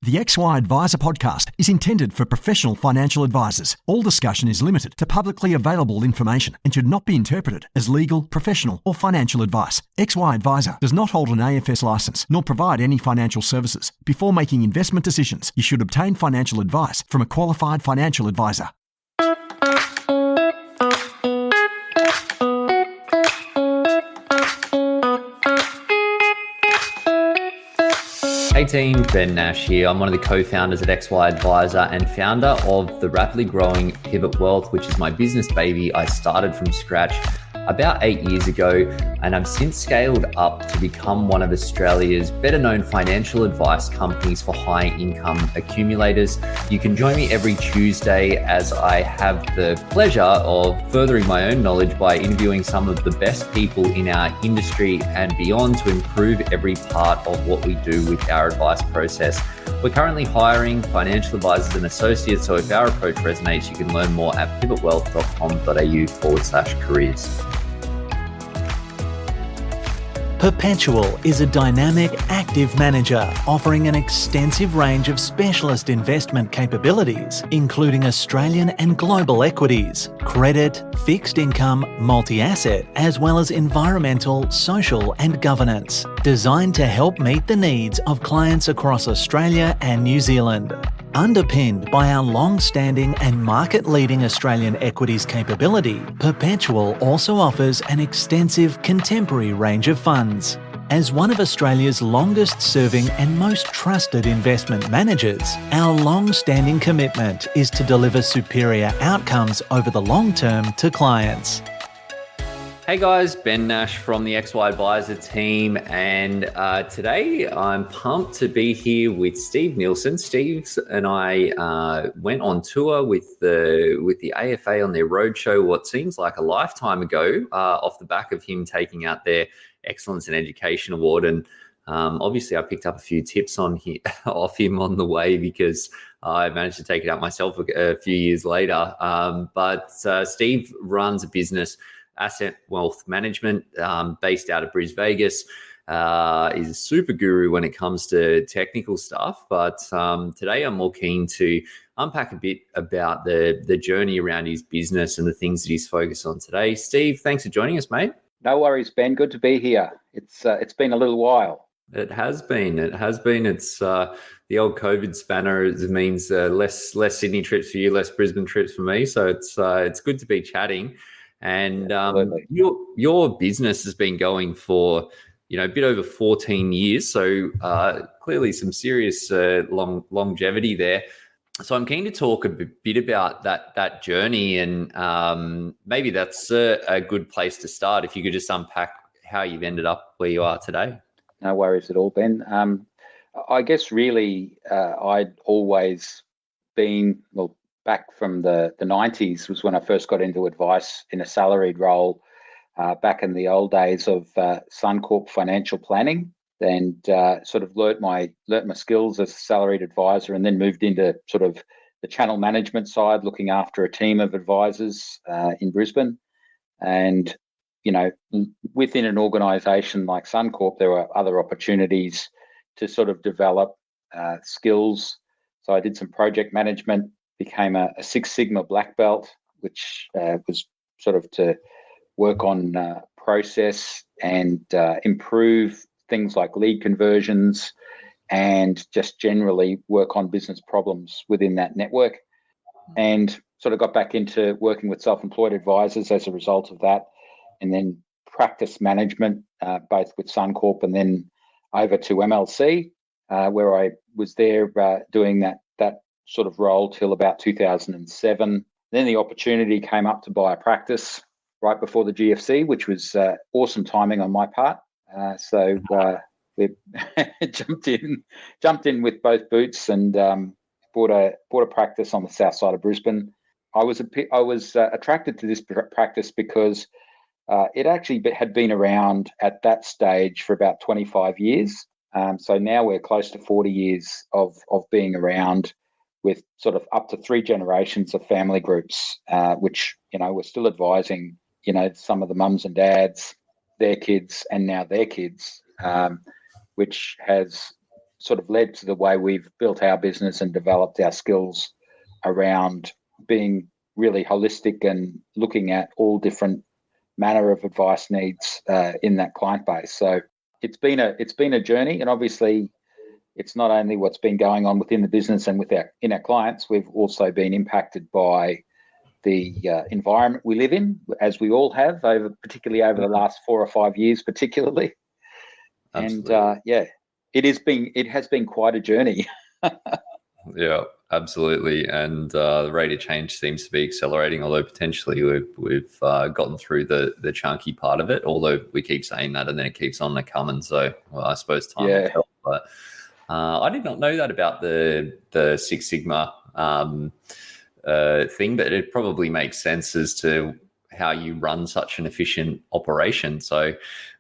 The XY Advisor podcast is intended for professional financial advisors. All discussion is limited to publicly available information and should not be interpreted as legal, professional, or financial advice. XY Advisor does not hold an AFS license nor provide any financial services. Before making investment decisions, you should obtain financial advice from a qualified financial advisor. Hey team, Ben Nash here. I'm one of the co-founders at XY Advisor and founder of the rapidly growing Pivot Wealth, which is my business baby. I started from scratch about 8 years ago, and I've since scaled up to become one of Australia's better known financial advice companies for high income accumulators. You can join me every Tuesday as I have the pleasure of furthering my own knowledge by interviewing some of the best people in our industry and beyond to improve every part of what we do with our advice process. We're currently hiring financial advisors and associates, so if our approach resonates, you can learn more at pivotwealth.com.au/careers. Perpetual is a dynamic, active manager offering an extensive range of specialist investment capabilities, including Australian and global equities, credit, fixed income, multi-asset, as well as environmental, social and governance, designed to help meet the needs of clients across Australia and New Zealand. Underpinned by our long-standing and market-leading Australian equities capability, Perpetual also offers an extensive contemporary range of funds. As one of Australia's longest-serving and most trusted investment managers, our long-standing commitment is to deliver superior outcomes over the long term to clients. Hey guys, Ben Nash from the XY Advisor team, and today I'm pumped to be here with Steve Nielsen. Steve and I went on tour with the AFA on their roadshow, what seems like a lifetime ago, off the back of him taking out their Excellence in Education Award. And obviously I picked up a few tips off him on the way because I managed to take it out myself a few years later. But Steve runs a business, Ascent Wealth Management, based out of Brisbane, Vegas. Is a super guru when it comes to technical stuff. But today I'm more keen to unpack a bit about the journey around his business and the things that he's focused on today. Steve, thanks for joining us, mate. No worries, Ben. Good to be here. It's been a little while. It has been. It's the old COVID spanner. It means less Sydney trips for you, less Brisbane trips for me. So it's good to be chatting. And your business has bit over 14 years, so clearly some serious longevity there. So I'm keen to talk a bit about that journey, and maybe that's a good place to start. If you could just unpack how you've ended up where you are today. No worries at all, Ben. I guess really I'd always been back from the 90s was when I first got into advice in a salaried role back in the old days of Suncorp financial planning, and sort of learnt my skills as a salaried advisor, and then moved into sort of the channel management side, looking after a team of advisors in Brisbane. And, within an organisation like Suncorp, there were other opportunities to sort of develop skills. So I did some project management, became a Six Sigma black belt, which was sort of to work on process and improve things like lead conversions and just generally work on business problems within that network. And sort of got back into working with self-employed advisors as a result of that, and then practice management, both with Suncorp and then over to MLC, where I was there doing that sort of role till about 2007. Then the opportunity came up to buy a practice right before the GFC, which was awesome timing on my part. So we jumped in with both boots and bought a practice on the south side of Brisbane. I was attracted to this practice because it actually had been around at that stage for about 25 years. So now we're close to 40 years of being around, with sort of up to 3 generations of family groups, which, we're still advising, some of the mums and dads, their kids, and now their kids, which has sort of led to the way we've built our business and developed our skills around being really holistic and looking at all different manner of advice needs in that client base. So it's been a journey, and obviously it's not only what's been going on within the business and in our clients. We've also been impacted by the environment we live in, as we all have, particularly over the last 4 or 5 years, particularly. Absolutely. And it has been quite a journey. Yeah, absolutely. And the rate of change seems to be accelerating, although potentially we've gotten through the chunky part of it, although we keep saying that and then it keeps on coming. So, well, I suppose time will tell. But I did not know that about the Six Sigma thing, but it probably makes sense as to how you run such an efficient operation. So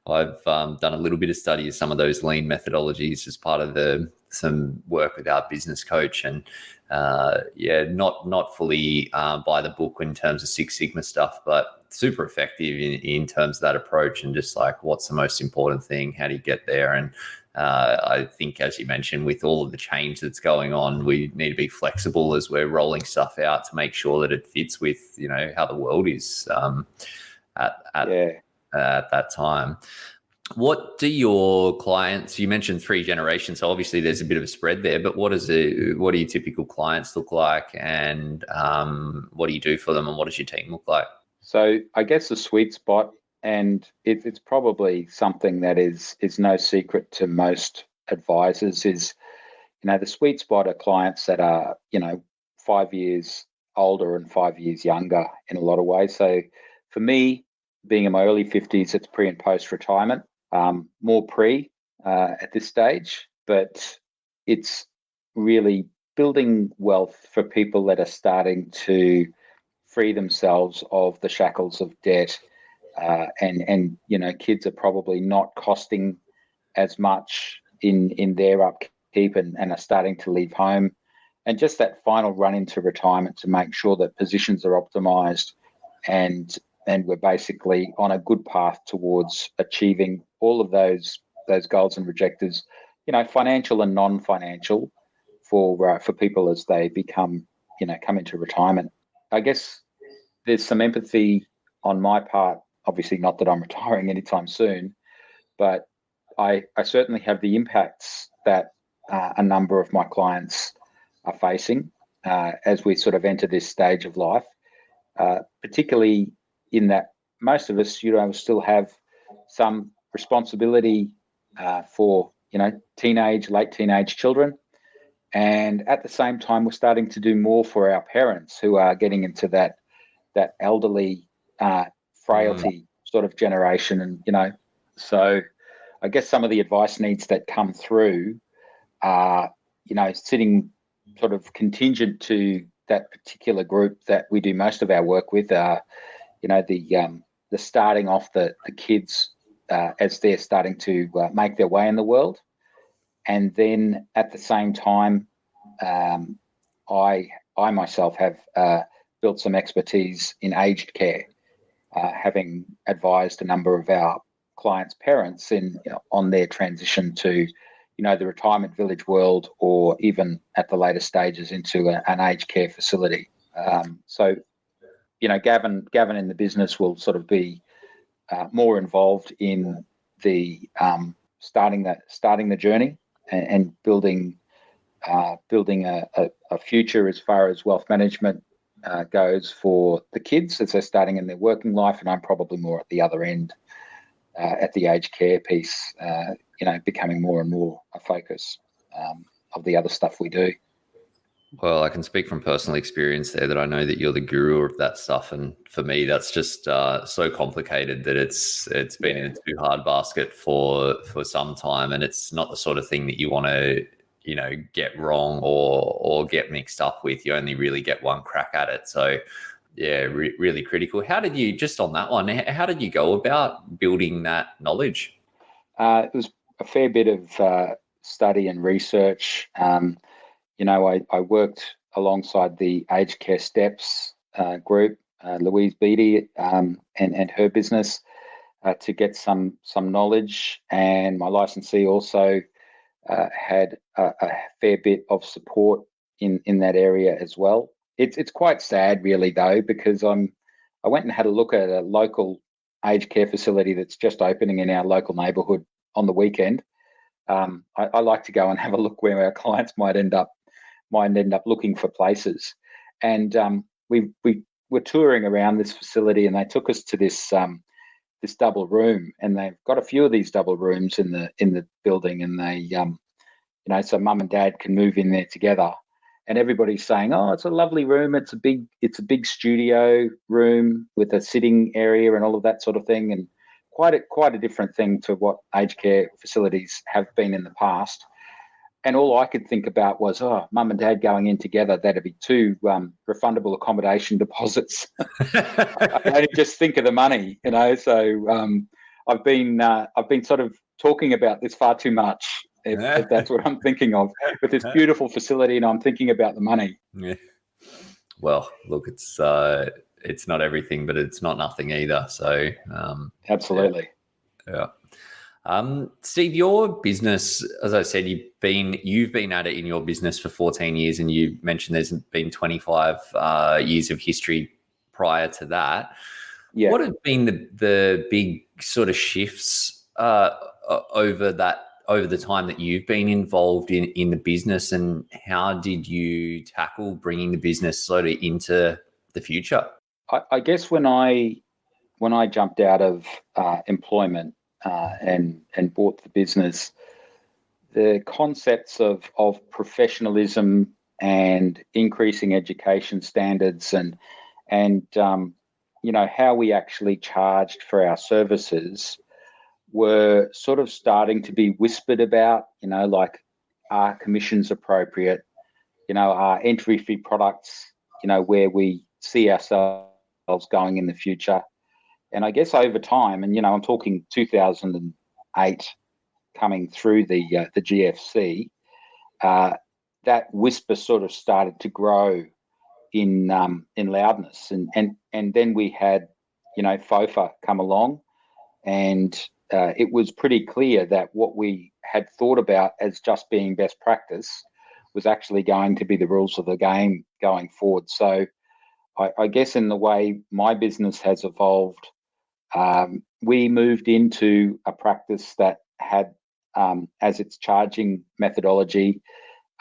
I've done a little bit of study of some of those lean methodologies as part of some work with our business coach, and not fully by the book in terms of Six Sigma stuff, but super effective in terms of that approach, and just like, what's the most important thing? How do you get there? And I think, as you mentioned, with all of the change that's going on, we need to be flexible as we're rolling stuff out to make sure that it fits with, how the world is at that time. What do your clients, you mentioned 3 generations, so obviously there's a bit of a spread there, but what do your typical clients look like, and what do you do for them, and what does your team look like? So I guess the sweet spot, and it's probably something that is no secret to most advisors, is, the sweet spot are clients that are, 5 years older and 5 years younger in a lot of ways. So for me, being in my early 50s, it's pre and post retirement, more pre at this stage, but it's really building wealth for people that are starting to free themselves of the shackles of debt. And kids are probably not costing as much in their upkeep and are starting to leave home. And just that final run into retirement to make sure that positions are optimized and we're basically on a good path towards achieving all of those goals and objectives, financial and non-financial, for people as they come into retirement. I guess there's some empathy on my part. Obviously, not that I'm retiring anytime soon, but I certainly have the impacts that a number of my clients are facing as we sort of enter this stage of life, particularly in that most of us, still have some responsibility for, late teenage children. And at the same time, we're starting to do more for our parents who are getting into that elderly frailty sort of generation. And, so I guess some of the advice needs that come through are, sitting sort of contingent to that particular group that we do most of our work with, the starting off the kids as they're starting to make their way in the world. And then at the same time, I myself have built some expertise in aged care, having advised a number of our clients' parents on their transition to, the retirement village world, or even at the later stages into an aged care facility. So, Gavin in the business will sort of be more involved in the starting the journey and building a future as far as wealth management goes for the kids as they're starting in their working life. And I'm probably more at the other end, at the aged care piece, becoming more and more a focus of the other stuff we do. Well, I can speak from personal experience there that I know that you're the guru of that stuff. And for me, that's just so complicated that it's been in a too hard basket for some time. And it's not the sort of thing that you want to, get wrong or get mixed up with. You only really get one crack at it. So yeah, really critical. How did you, just on that one, how did you go about building that knowledge? It was a fair bit of study and research. I worked alongside the Aged Care Steps group, Louise Beattie, and her business to get some knowledge. And my licensee also had a fair bit of support in that area as well. It's quite sad, really, though, because I went and had a look at a local aged care facility that's just opening in our local neighbourhood on the weekend. I like to go and have a look where our clients might end up looking for places. And we were touring around this facility, and they took us to this double room, and they've got a few of these double rooms in the building, and they so mum and dad can move in there together. And everybody's saying, "Oh, it's a lovely room. It's a big studio room with a sitting area and all of that sort of thing." And quite a different thing to what aged care facilities have been in the past. And all I could think about was, oh, mum and dad going in together, that'd be two refundable accommodation deposits. I only just think of the money, So I've been sort of talking about this far too much. If that's what I'm thinking of, with this beautiful facility, and I'm thinking about the money. Yeah. Well, look, it's not everything, but it's not nothing either. So absolutely, yeah. Steve, your business, as I said, you've been at it in your business for 14 years, and you mentioned there's been 25 years of history prior to that. Yeah. What have been the big sort of shifts over the time that you've been involved in the business, and how did you tackle bringing the business sort of into the future? I guess when I jumped out of employment and bought the business, the concepts of professionalism and increasing education standards and how we actually charged for our services were sort of starting to be whispered about, like, are commissions appropriate? Are entry fee products, where we see ourselves going in the future? And I guess over time, and I'm talking 2008, coming through the GFC, that whisper sort of started to grow in loudness, and then we had FOFA come along, and it was pretty clear that what we had thought about as just being best practice was actually going to be the rules of the game going forward. So I guess in the way my business has evolved, we moved into a practice that had as its charging methodology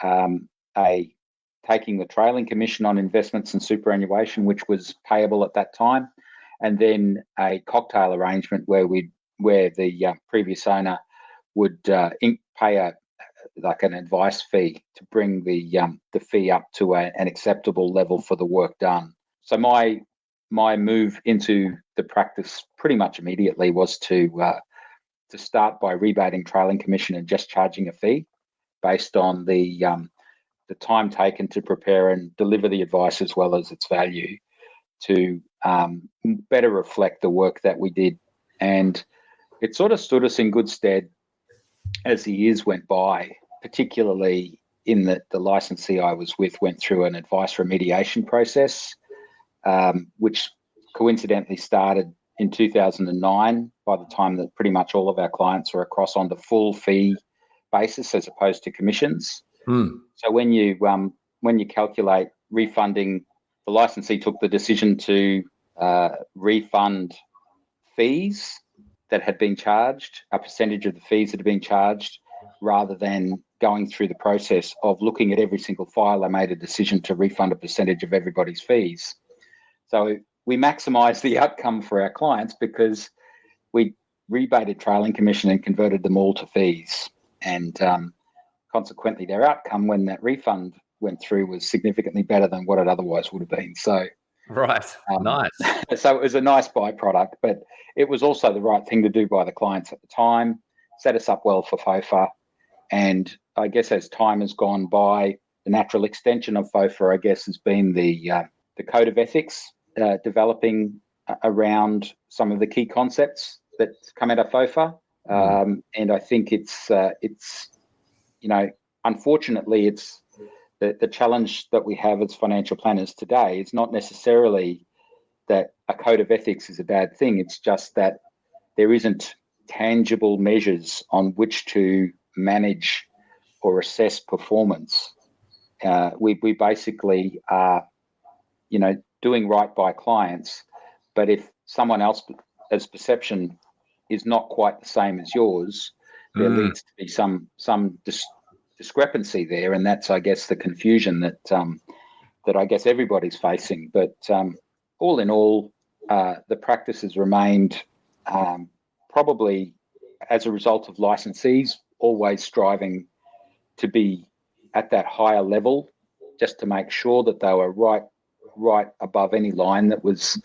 taking the trailing commission on investments and superannuation, which was payable at that time, and then a cocktail arrangement where the previous owner would pay an advice fee to bring the fee up to an acceptable level for the work done. So my move into the practice pretty much immediately was to start by rebating trailing commission and just charging a fee based on the time taken to prepare and deliver the advice, as well as its value, to better reflect the work that we did. And it sort of stood us in good stead as the years went by, particularly in that the licensee I was with went through an advice remediation process, which coincidentally started in 2009, by the time that pretty much all of our clients were across on the full fee basis as opposed to commissions. So when you calculate refunding, the licensee took the decision to refund fees that had been charged, a percentage of the fees that had been charged, rather than going through the process of looking at every single file. They made a decision to refund a percentage of everybody's fees. So we maximised the outcome for our clients because we rebated trailing commission and converted them all to fees. And consequently, their outcome when that refund went through was significantly better than what it otherwise would have been. So, right, nice. So it was a nice byproduct, but it was also the right thing to do by the clients at the time, set us up well for FOFA. And I guess as time has gone by, the natural extension of FOFA, I guess, has been the code of ethics, developing around some of the key concepts that come out of FOFA. And I think it's unfortunately, it's the challenge that we have as financial planners today. It's not necessarily that a code of ethics is a bad thing. It's just that there isn't tangible measures on which to manage or assess performance, we basically are, doing right by clients. But if someone else's perception is not quite the same as yours, there leads to be some discrepancy there, and that's, I guess, the confusion that I guess everybody's facing. But all in all, the practice has remained probably as a result of licensees always striving to be at that higher level, just to make sure that they were right above any line that was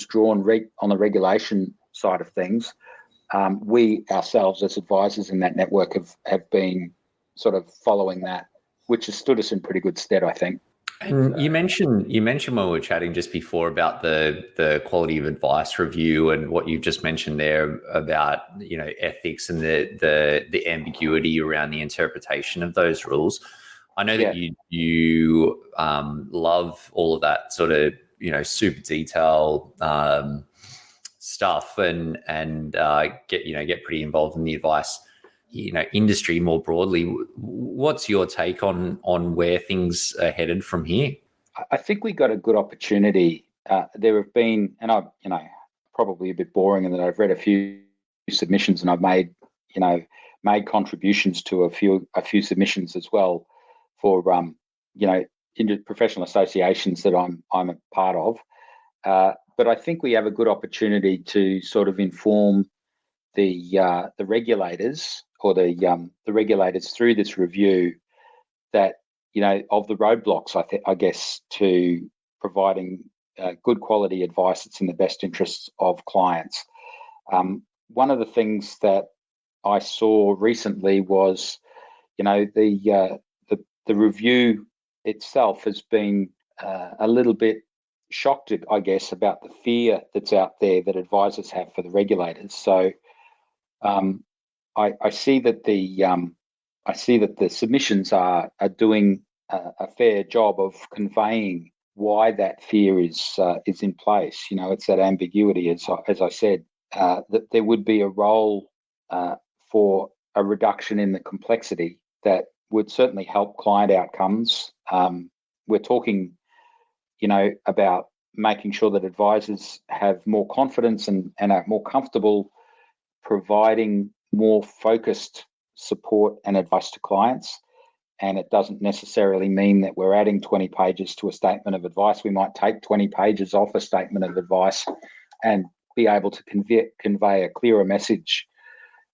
drawn on the regulation side of things. We ourselves as advisors in that network have been sort of following that, which has stood us in pretty good stead, I think. And you mentioned when we were chatting just before about the quality of advice review and what you've just mentioned there about ethics and the ambiguity around the interpretation of those rules. I know that you love all of that sort of super detail stuff and get pretty involved in the advice industry more broadly. What's your take on where things are headed from here? I think we got a good opportunity. There have been, and I, probably a bit boring in that I've read a few submissions and I've made contributions to a few submissions as well for into professional associations that I'm a part of. But I think we have a good opportunity to sort of inform the regulators or the regulators through this review that of the roadblocks, I guess, to providing good quality advice that's in the best interests of clients. One of the things that I saw recently was, the review itself has been a little bit shocked, I guess, about the fear that's out there that advisors have for the regulators. So I see that the submissions are doing a fair job of conveying why that fear is in place. It's that ambiguity, as I said, that there would be a role for a reduction in the complexity that would certainly help client outcomes. We're talking, about making sure that advisors have more confidence and are more comfortable providing more focused support and advice to clients. And it doesn't necessarily mean that we're adding 20 pages to a statement of advice. We might take 20 pages off a statement of advice and be able to convey a clearer message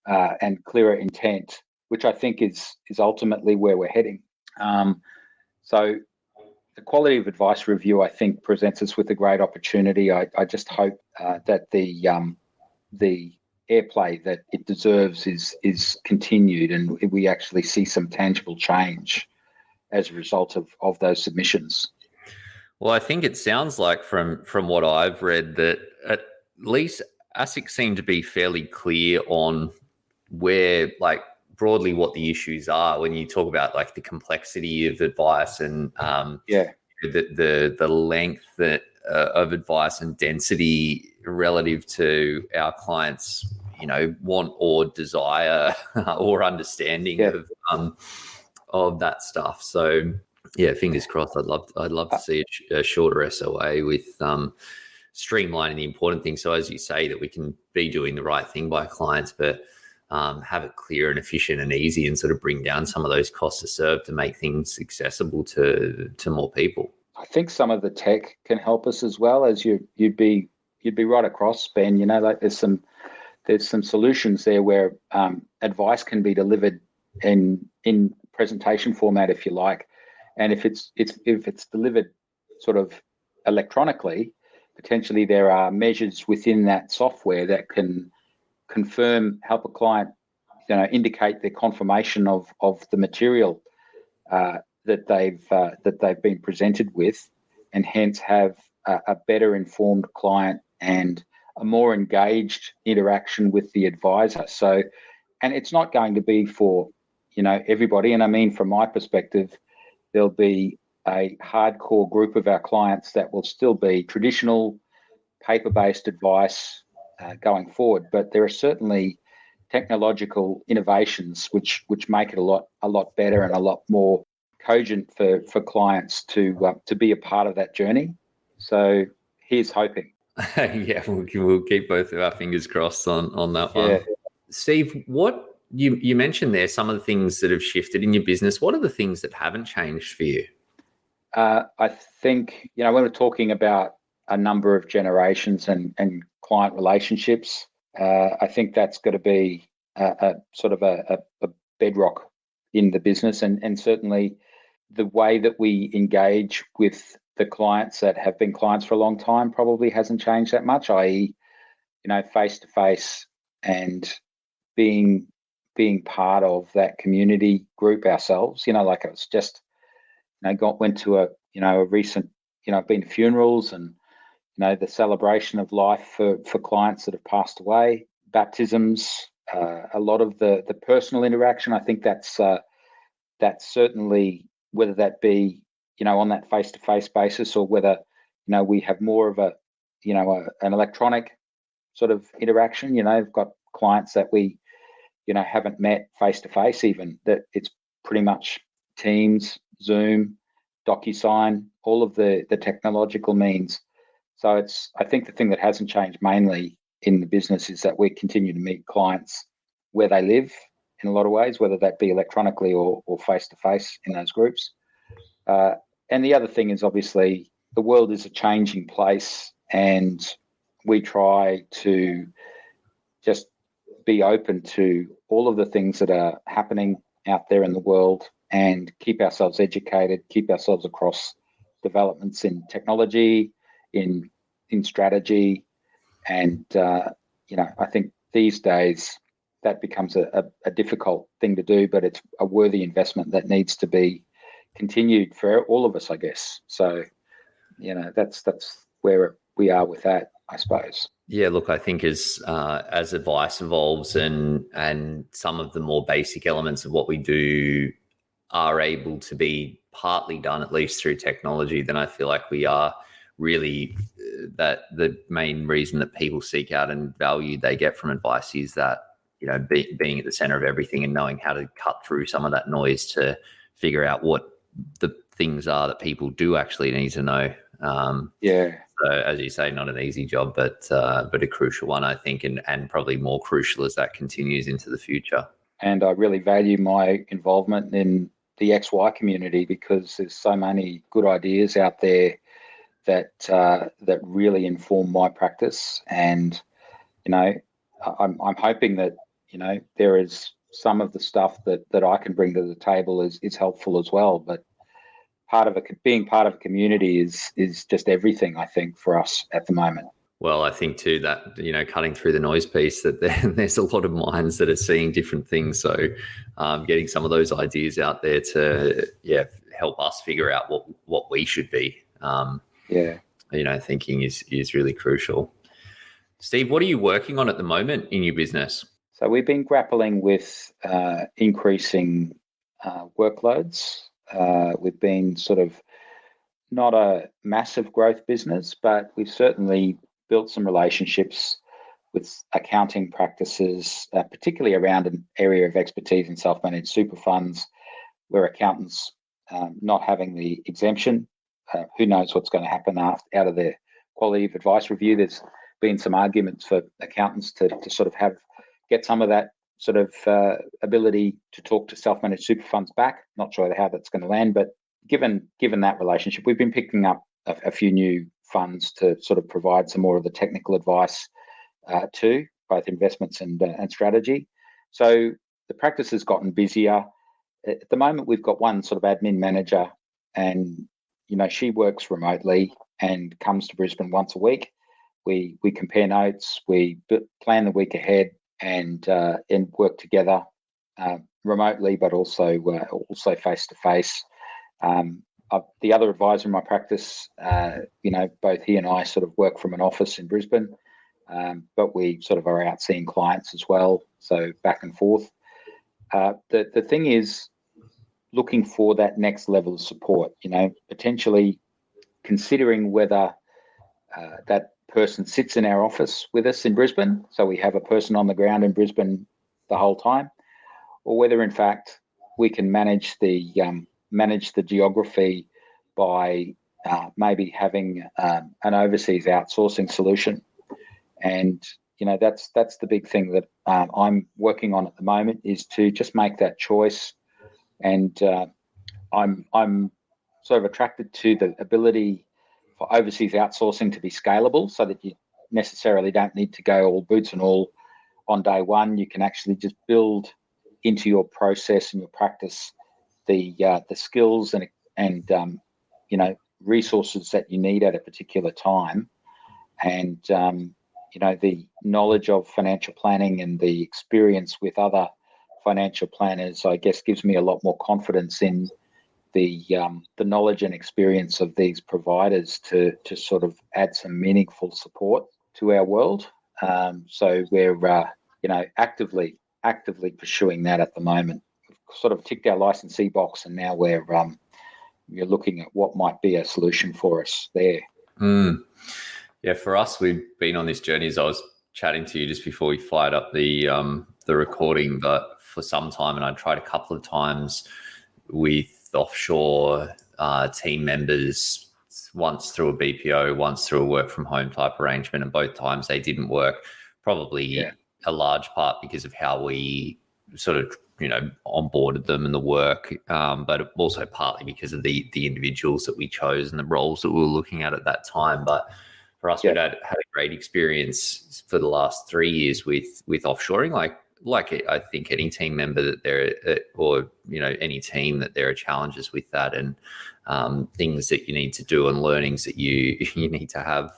and clearer intent, which I think is ultimately where we're heading. So the quality of advice review, I think, presents us with a great opportunity. I just hope that the airplay that it deserves is continued and we actually see some tangible change as a result of those submissions. Well, I think it sounds like from what I've read that at least ASIC seem to be fairly clear on where, like, broadly what the issues are when you talk about like the complexity of advice and the length of advice and density relative to our clients want or desire or understanding of that stuff. So fingers crossed. I'd love to see a shorter SOA with streamlining the important things, so as you say, that we can be doing the right thing by clients, but have it clear and efficient and easy, and sort of bring down some of those costs to serve to make things accessible to more people. I think some of the tech can help us as well, as you'd be right across, Ben. Like there's some solutions there where advice can be delivered in presentation format, if you like, and if it's delivered sort of electronically, potentially there are measures within that software that can help a client, indicate their confirmation of the material that they've been presented with, and hence have a better informed client and a more engaged interaction with the advisor. So, and it's not going to be for everybody. And I mean, from my perspective, there'll be a hardcore group of our clients that will still be traditional paper-based advice going forward, but there are certainly technological innovations which make it a lot better and a lot more cogent for clients to be a part of that journey. So here's hoping. Yeah, we'll keep both of our fingers crossed on that one. Yeah. Steve, what you mentioned there, some of the things that have shifted in your business. What are the things that haven't changed for you? I think, when we're talking about a number of generations and client relationships, I think that's got to be a sort of a bedrock in the business, and certainly the way that we engage with the clients that have been clients for a long time probably hasn't changed that much, i.e., face to face and being part of that community group ourselves. Like it was just, went to a recent, been to funerals and, the celebration of life for clients that have passed away, baptisms, a lot of the personal interaction. I think that's certainly, whether that be, on that face-to-face basis or whether, we have more of an electronic sort of interaction. We've got clients that we, haven't met face-to-face even, that it's pretty much Teams, Zoom, DocuSign, all of the technological means. So I think the thing that hasn't changed mainly in the business is that we continue to meet clients where they live in a lot of ways, whether that be electronically or face-to-face in those groups. And the other thing is, obviously, the world is a changing place, and we try to just be open to all of the things that are happening out there in the world and keep ourselves educated, keep ourselves across developments in technology, in strategy. And, I think these days that becomes a difficult thing to do, but it's a worthy investment that needs to be continued for all of us, I guess. So, that's where we are with that, I suppose. Yeah, look, I think as advice evolves and some of the more basic elements of what we do are able to be partly done, at least through technology, then I feel like we are really that the main reason that people seek out and value they get from advice is that, being at the center of everything and knowing how to cut through some of that noise to figure out what the things are that people do actually need to know. So as you say, not an easy job, but a crucial one, I think, and probably more crucial as that continues into the future. And I really value my involvement in the XY community because there's so many good ideas out there that really inform my practice. And, I'm hoping that, there is some of the stuff that I can bring to the table is helpful as well. But being part of a community is just everything, I think, for us at the moment. Well, I think too that, cutting through the noise piece, that there's a lot of minds that are seeing different things. So getting some of those ideas out there to help us figure out what we should be, thinking is really crucial. Steve, what are you working on at the moment in your business? So we've been grappling with increasing workloads. We've been sort of not a massive growth business, but we've certainly built some relationships with accounting practices, particularly around an area of expertise in self-managed super funds, where accountants not having the exemption, who knows what's going to happen out of their quality of advice review. There's been some arguments for accountants to sort of get some of that sort of ability to talk to self-managed super funds back. Not sure how that's going to land, but given that relationship, we've been picking up a few new funds to sort of provide some more of the technical advice to both investments and strategy. So the practice has gotten busier. At the moment, we've got one sort of admin manager, and she works remotely and comes to Brisbane once a week. We compare notes, we plan the week ahead, and work together remotely, but also face to face. The other advisor in my practice, both he and I sort of work from an office in Brisbane, but we sort of are out seeing clients as well, so back and forth. The thing is looking for that next level of support, potentially considering whether that person sits in our office with us in Brisbane. So we have a person on the ground in Brisbane the whole time, or whether in fact we can manage the geography by maybe having an overseas outsourcing solution. And that's the big thing that I'm working on at the moment, is to just make that choice. And I'm sort of attracted to the ability for overseas outsourcing to be scalable, so that you necessarily don't need to go all boots and all on day one. You can actually just build into your process and your practice the skills and resources that you need at a particular time. And the knowledge of financial planning and the experience with other financial planners, I guess, gives me a lot more confidence in the knowledge and experience of these providers to sort of add some meaningful support to our world. So we're actively pursuing that at the moment. We've sort of ticked our licensee box, and now we're looking at what might be a solution for us there. Yeah, for us, we've been on this journey, as I was chatting to you just before we fired up the recording, but for some time, and I tried a couple of times with offshore team members, once through a BPO, once through a work from home type arrangement, and both times they didn't work. Probably a large part because of how we sort of onboarded them and the work, but also partly because of the individuals that we chose and the roles that we were looking at that time. But for us, we'd had a great experience for the last 3 years with offshoring. Like I think any team member that there, or any team, that there are challenges with that, and things that you need to do and learnings that you need to have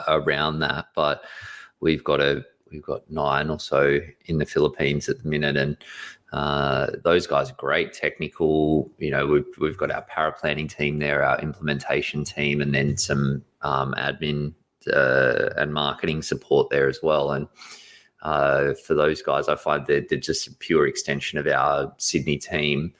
around that. But we've got 9 or so in the Philippines at the minute, and those guys are great. Technical, we've got our paraplanning team there, our implementation team, and then some admin and marketing support there as well. And for those guys, I find they're just a pure extension of our Sydney team.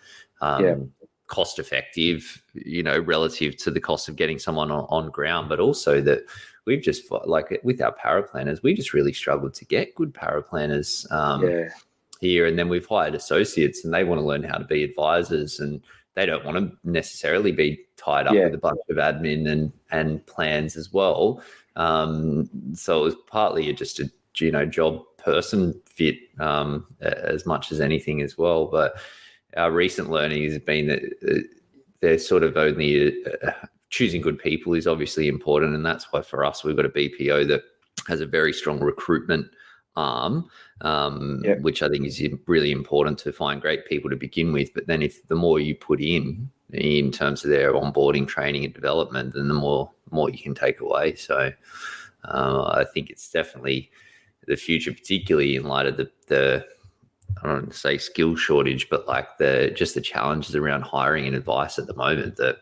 Cost effective, relative to the cost of getting someone on ground, but also that we've just, like with our paraplanners, we just really struggled to get good paraplanners here. And then we've hired associates, and they want to learn how to be advisors, and they don't want to necessarily be tied up with a bunch of admin and plans as well. So it was partly just a job person fit as much as anything as well. But our recent learning has been that they're sort of only choosing good people is obviously important. And that's why for us, we've got a BPO that has a very strong recruitment arm, which I think is really important to find great people to begin with. But then if the more you put in terms of their onboarding, training and development, then the more you can take away. So I think it's definitely the future, particularly in light of the I don't want to say skill shortage, but like the challenges around hiring and advice at the moment, that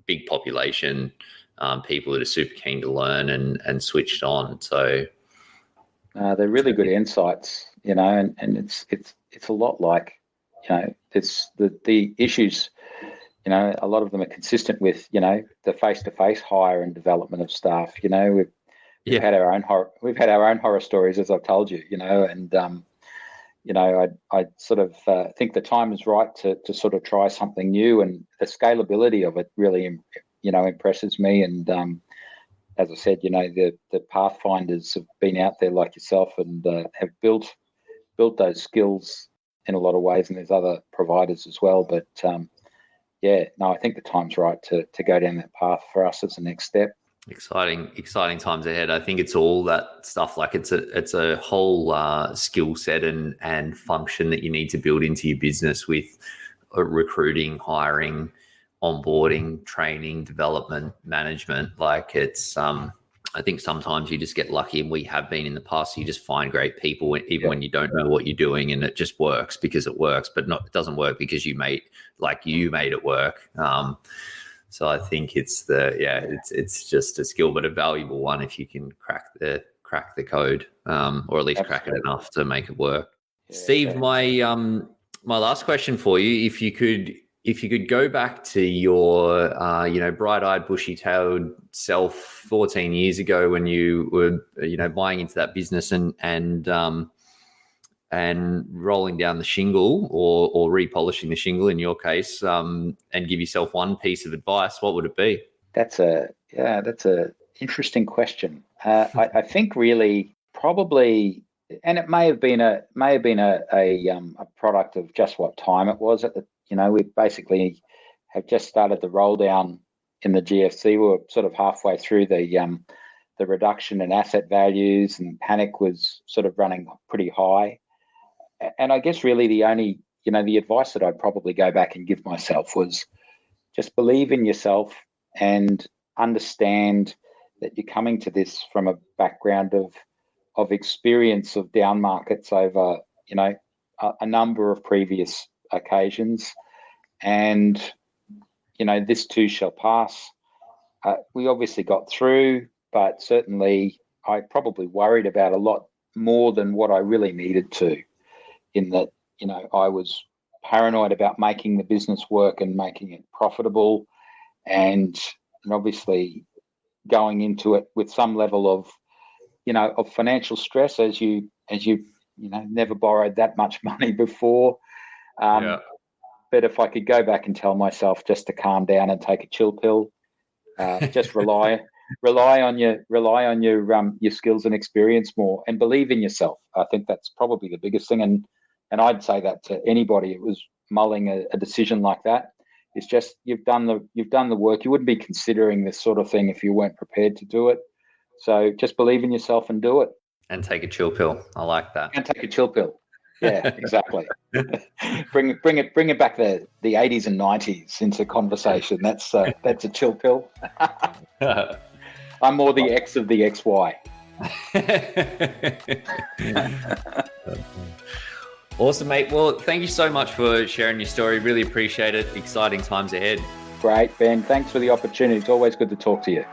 big population, people that are super keen to learn and switched on. So they're really good insights, and it's a lot like, it's the issues, a lot of them are consistent with, the face-to-face hire and development of staff. We've had our own horror stories, as I've told you, and I sort of think the time is right to sort of try something new, and the scalability of it really, impresses me. And as I said, the pathfinders have been out there like yourself and have built those skills in a lot of ways, and there's other providers as well. But I think the time's right to go down that path for us as the next step. Exciting times ahead. I think it's all that stuff. Like it's a whole skill set and function that you need to build into your business with recruiting, hiring, onboarding, training, development, management. Like it's, I think sometimes you just get lucky, and we have been in the past. So you just find great people even when you don't know what you're doing, and it just works because it works, but it doesn't work because you made it work. So I think it's just a skill, but a valuable one if you can crack the code, or at least crack it enough to make it work. Steve, my last question for you, if you could if you could go back to your, bright-eyed, bushy-tailed self 14 years ago when you were, buying into that business and rolling down the shingle or repolishing the shingle in your case, and give yourself one piece of advice, what would it be? That's a interesting question. I think really probably, and it may have been a product of just what time it was at the. We basically have just started the roll down in the GFC. We were sort of halfway through the reduction in asset values, and panic was sort of running pretty high. And I guess really the only, the advice that I'd probably go back and give myself was just believe in yourself and understand that you're coming to this from a background of experience of down markets over, a number of previous occasions. And, this too shall pass. We obviously got through, but certainly I probably worried about a lot more than what I really needed to, in that, I was paranoid about making the business work and making it profitable, and obviously going into it with some level of, of financial stress, as you never borrowed that much money before. But if I could go back and tell myself just to calm down and take a chill pill, just rely on your skills and experience more, and believe in yourself. I think that's probably the biggest thing. And I'd say that to anybody who was mulling a decision like that. It's just you've done the work. You wouldn't be considering this sort of thing if you weren't prepared to do it. So just believe in yourself and do it. And take a chill pill. I like that. And take a chill pill. Yeah, exactly. bring it back the 80s and 90s into conversation. That's a chill pill. I'm more the X of the XY. Awesome, mate. Well, thank you so much for sharing your story. Really appreciate it. Exciting times ahead. Great, Ben. Thanks for the opportunity. It's always good to talk to you.